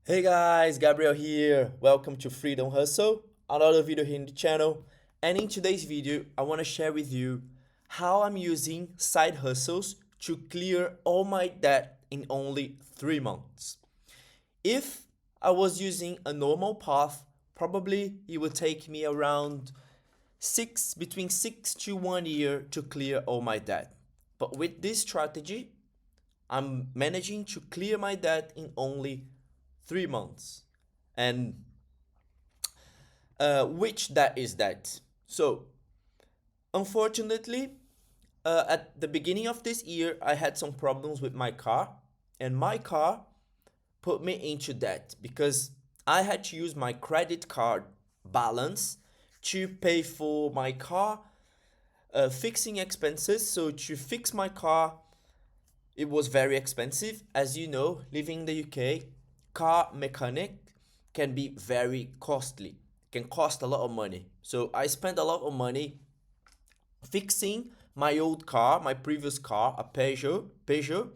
Hey guys, Gabriel here. Welcome to Freedom Hustle, another video here in the channel. And in today's video, I want to share with you how I'm using side hustles to clear all my debt in only 3 months. If I was using a normal path, probably it would take me around between 6 to 1 year to clear all my debt. But with this strategy, I'm managing to clear my debt in only 3 months. And which debt is that? So, unfortunately, at the beginning of this year, I had some problems with my car, and my car put me into debt because I had to use my credit card balance to pay for my car fixing expenses. So, to fix my car, it was very expensive. As you know, living in the UK, car mechanic can be very costly, can cost a lot of money. So I spent a lot of money fixing my old car, my previous car, a Peugeot.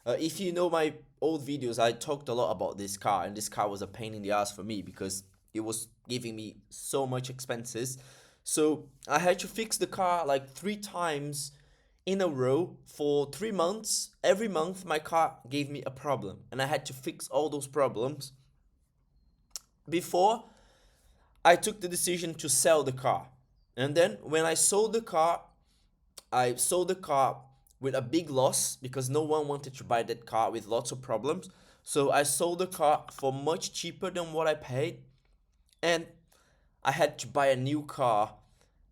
If you know my old videos, I talked a lot about this car, and this car was a pain in the ass for me because it was giving me so much expenses. So I had to fix the car like 3 times in a row for 3 months. Every month, my car gave me a problem, and I had to fix all those problems before I took the decision to sell the car. And then when I sold the car with a big loss because no one wanted to buy that car with lots of problems. So I sold the car for much cheaper than what I paid, and I had to buy a new car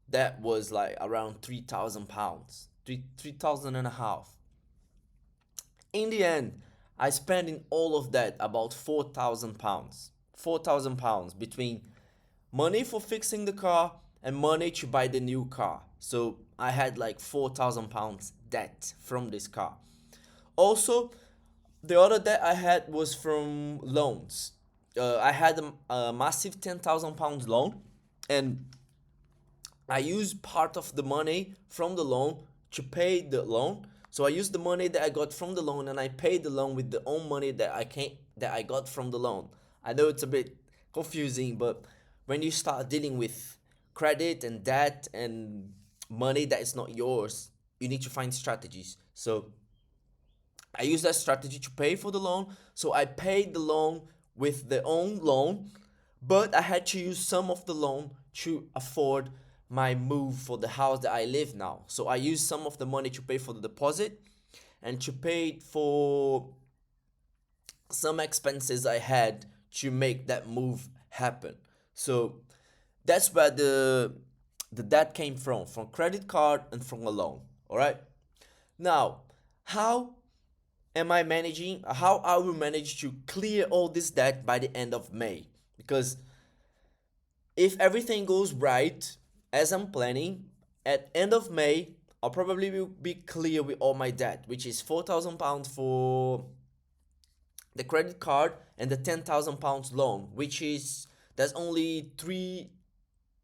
that was like around £3,000, 3,000 and a half. In the end, I spent in all of that about £4,000. £4,000 between money for fixing the car and money to buy the new car. So I had like £4,000 debt from this car. Also, the other debt I had was from loans. I had a massive £10,000 loan, and I used part of the money from the loan to pay the loan. So I used the money that I got from the loan, and I paid the loan with the own money that I got from the loan. I know it's a bit confusing, but when you start dealing with credit and debt and money that is not yours, you need to find strategies. So I used that strategy to pay for the loan. So I paid the loan with the own loan, but I had to use some of the loan to afford my move for the house that I live now. So I used some of the money to pay for the deposit and to pay for some expenses I had to make that move happen. So that's where the debt came from credit card and from a loan. All right. Now, how how I will manage to clear all this debt by the end of May? Because if everything goes right as I'm planning, at end of May, I'll probably will be clear with all my debt, which is £4,000 for the credit card and the £10,000 loan, which is there's only three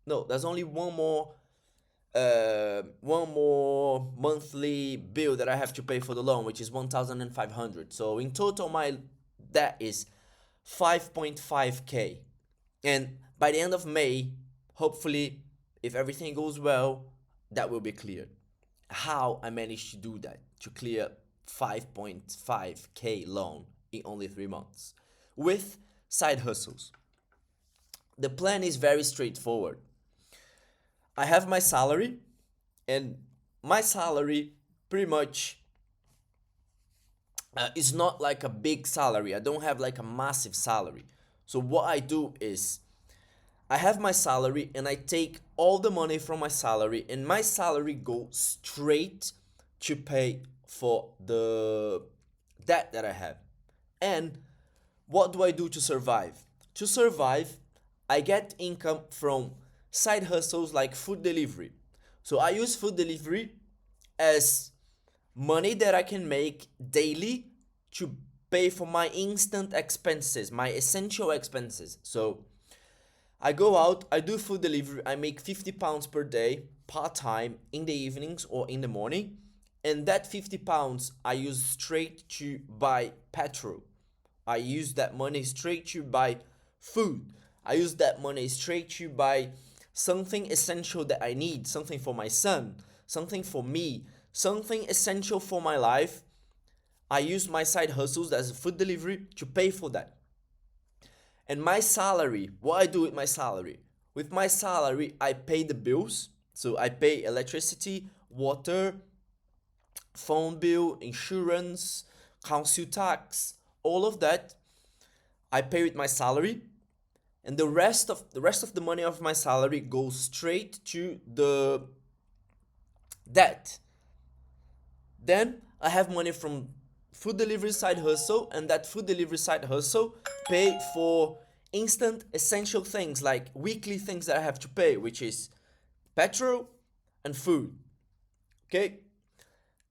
no there's only one more monthly bill that I have to pay for the loan, which is 1,500. So in total, my debt is 5.5k. And by the end of May, hopefully, if everything goes well, that will be cleared. How I managed to do that, to clear 5.5k loan in only 3 months with side hustles. The plan is very straightforward. I have my salary, and my salary pretty much is not like a big salary. I don't have like a massive salary. So what I do is I have my salary, and I take all the money from my salary, and my salary goes straight to pay for the debt that I have. And what do I do to survive? To survive, I get income from side hustles like food delivery. So I use food delivery as money that I can make daily to pay for my instant expenses, my essential expenses. So I go out, I do food delivery, I make £50 per day part time in the evenings or in the morning. And that £50 I use straight to buy petrol I use that money straight to buy food. I use that money straight to buy something essential that I need, something for my son, something for me, something essential for my life. I use my side hustles as a food delivery to pay for that. And my salary, what I do with my salary? With my salary, I pay the bills. So I pay electricity, water, phone bill, insurance, council tax, all of that. I pay with my salary, and the rest of the money of my salary goes straight to the debt. Then I have money from food delivery side hustle, and that food delivery side hustle pay for instant essential things like weekly things that I have to pay, which is petrol and food. Okay?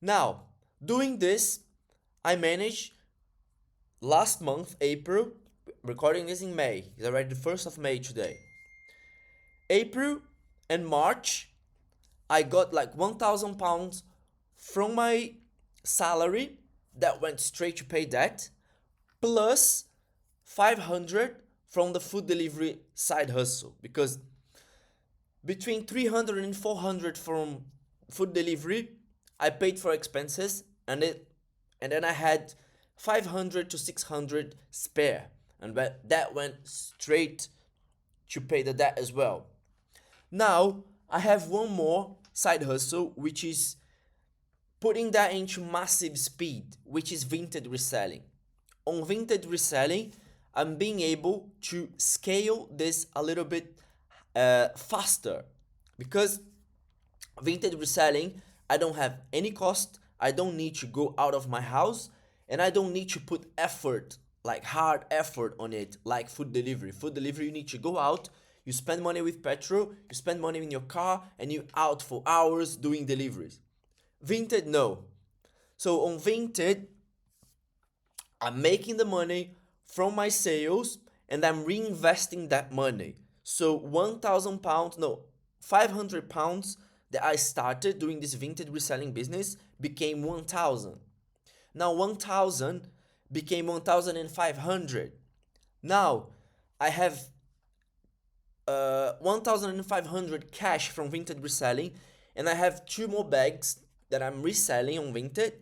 Now, doing this, I managed last month, April, recording this in May. It's already the 1st of May today. April and March, I got like £1,000 from my salary that went straight to pay that, plus 500 from the food delivery side hustle, because between 300 and 400 from food delivery I paid for expenses, and then I had 500 to 600 spare, and that went straight to pay the debt as well. Now I have one more side hustle, which is putting that into massive speed, which is vintage reselling. On vintage reselling, I'm being able to scale this a little bit faster, because vintage reselling, I don't have any cost, I don't need to go out of my house, and I don't need to put effort, like hard effort on it, like food delivery. Food delivery, you need to go out, you spend money with petrol, you spend money in your car, and you out for hours doing deliveries. Vinted, no. So on Vinted, I'm making the money from my sales and I'm reinvesting that money. So £1,000, no, £500 that I started doing this vintage reselling business became 1,000. Now 1,000 became 1,500. Now I have 1,500 cash from Vinted reselling, and I have two more bags that I'm reselling on Vinted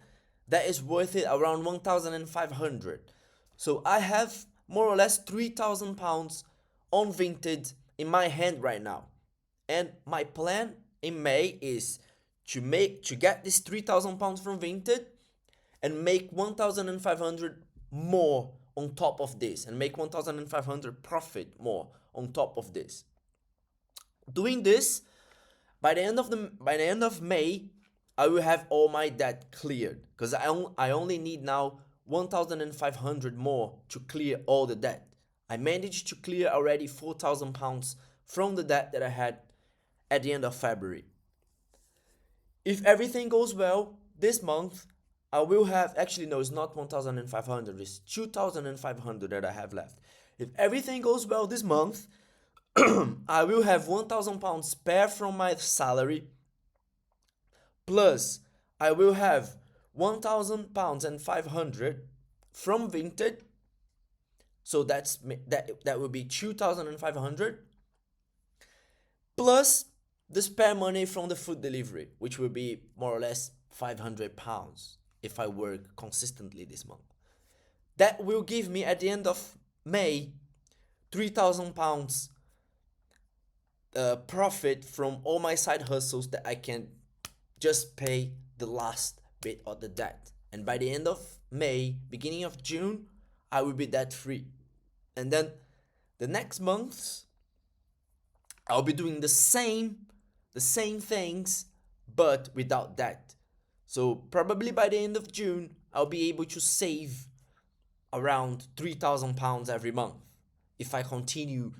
that is worth it around 1,500. So I have more or less £3,000 on Vinted in my hand right now. And my plan in May is to get this £3,000 from Vinted and make 1,500 more on top of this, and make 1,500 profit more on top of this. Doing this, by the end of May, I will have all my debt cleared, because I only need now 1,500 more to clear all the debt. I managed to clear already £4,000 from the debt that I had at the end of February. If everything goes well this month, I will have, actually no, it's not 1,500, it's 2,500 that I have left. If everything goes well this month, I will have £1,000 spare from my salary, plus I will have £1,000 and 500 from Vinted, so that will be 2,500, plus the spare money from the food delivery, which will be more or less £500 if I work consistently this month. That will give me at the end of May £3,000 profit from all my side hustles that I can just pay the last bit of the debt. And by the end of May, beginning of June, I will be debt free. And then the next months, I'll be doing the same things, but without debt. So probably by the end of June, I'll be able to save around £3,000 every month if I continue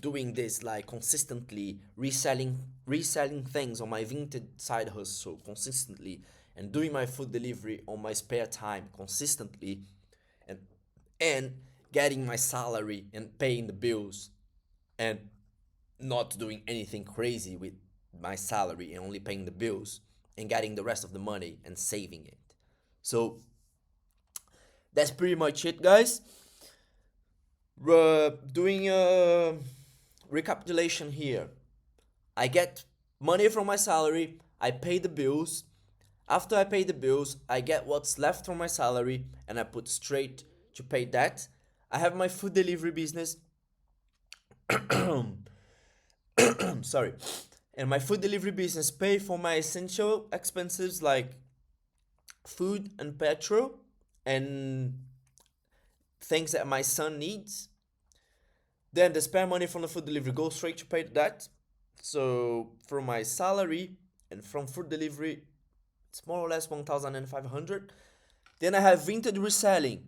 doing this, like consistently reselling things on my Vinted side hustle consistently, and doing my food delivery on my spare time consistently, and getting my salary and paying the bills, and not doing anything crazy with my salary and only paying the bills, and getting the rest of the money and saving it. So That's pretty much it, guys. Doing a recapitulation here. I get money from my salary, I pay the bills. After I pay the bills, I get what's left from my salary and I put straight to pay that. I have my food delivery business. Sorry. And my food delivery business pay for my essential expenses like food and petrol and things that my son needs. Then the spare money from the food delivery goes straight to pay that. So from my salary and from food delivery, it's more or less 1,500. Then I have vintage reselling,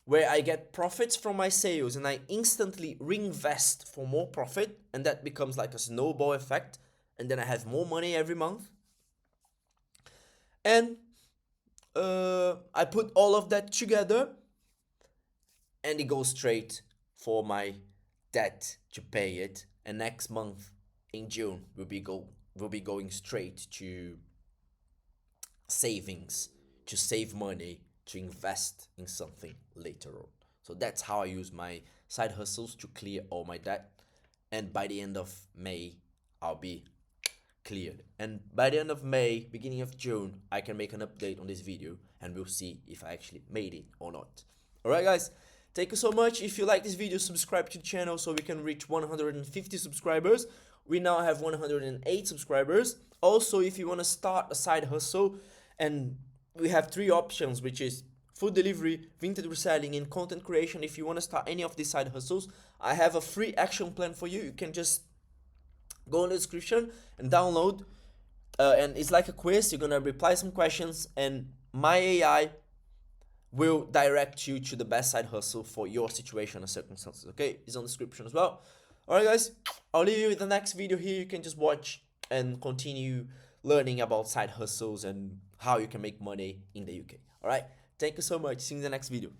where I get profits from my sales and I instantly reinvest for more profit, and that becomes like a snowball effect, and then I have more money every month. And I put all of that together, and it goes straight for my debt to pay it. And next month in June will be going straight to savings, to save money, to invest in something later on. So that's how I use my side hustles to clear all my debt. And by the end of May, I'll be cleared. And by the end of May, beginning of June, I can make an update on this video and we'll see if I actually made it or not. Alright guys, thank you so much. If you like this video, subscribe to the channel so we can reach 150 subscribers. We now have 108 subscribers. Also, if you want to start a side hustle, and we have three options, which is food delivery, vintage reselling, and content creation. If you want to start any of these side hustles, I have a free action plan for you. You can just go in the description and download. And it's like a quiz. You're going to reply some questions and my AI will direct you to the best side hustle for your situation and circumstances. Okay, it's on the description as well. Alright guys, I'll leave you with the next video here. You can just watch and continue learning about side hustles and how you can make money in the UK. Alright, thank you so much. See you in the next video.